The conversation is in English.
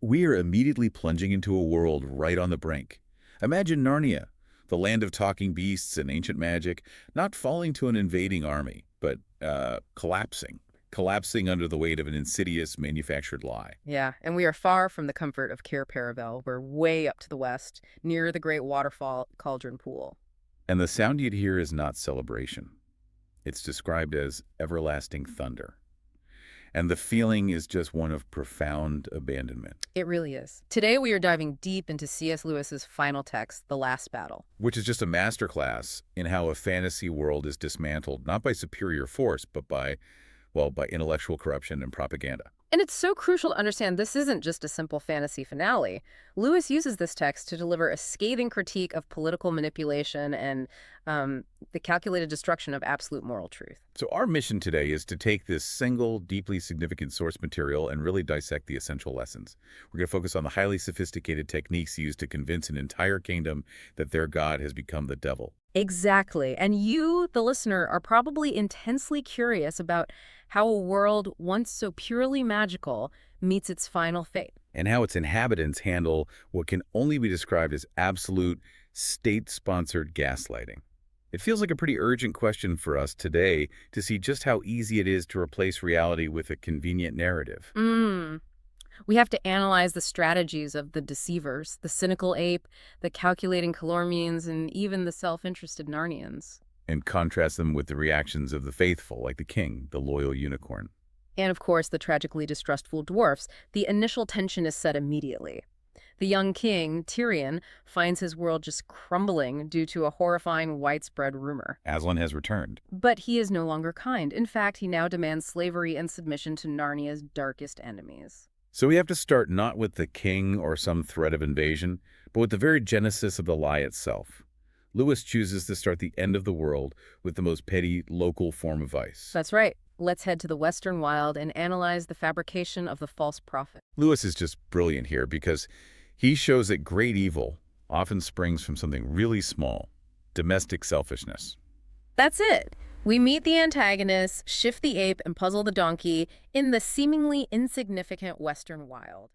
We are immediately plunging into a world right on the brink. Imagine Narnia, the land of talking beasts and ancient magic, not falling to an invading army, but collapsing under the weight of an insidious manufactured lie. Yeah, and we are far from the comfort of Cair Paravel. We're way up to the west, near the great waterfall Cauldron Pool. And the sound you'd hear is not celebration. It's described as everlasting thunder. And the feeling is just one of profound abandonment, It really is. Today we are diving deep into C.S. Lewis's final text, The Last Battle. which is just a masterclass in how a fantasy world is dismantled, not by superior force, but by, well, by intellectual corruption and propaganda. And it's so crucial to understand this isn't just a simple fantasy finale. Lewis uses this text to deliver a scathing critique of political manipulation and the calculated destruction of absolute moral truth. So our mission today is to take this single, deeply significant source material and really dissect the essential lessons. We're going to focus on the highly sophisticated techniques used to convince an entire kingdom that their god has become the devil. Exactly. And you, the listener, are probably intensely curious about how a world once so purely magical meets its final fate. And how its inhabitants handle what can only be described as absolute state-sponsored gaslighting. It feels like a pretty urgent question for us today to see just how easy it is to replace reality with a convenient narrative. We have to analyze the strategies of the deceivers, the cynical ape, the calculating Calormians, and even the self-interested Narnians. And contrast them with the reactions of the faithful, like the king, the loyal unicorn. And of course, the tragically distrustful dwarfs. The initial tension is set immediately. The young king, Tyrion, finds his world just crumbling due to a horrifying widespread rumor. Aslan has returned. But he is no longer kind. In fact, he now demands slavery and submission to Narnia's darkest enemies. So we have to start not with the king or some threat of invasion, but with the very genesis of the lie itself. Lewis chooses to start the end of the world with the most petty local form of vice. That's right. Let's head to the Western Wild and analyze the fabrication of the false prophet. Lewis is just brilliant here because he shows that great evil often springs from something really small, domestic selfishness. That's it. We meet the antagonists, shift the ape, and puzzle the donkey in the seemingly insignificant Western Wild.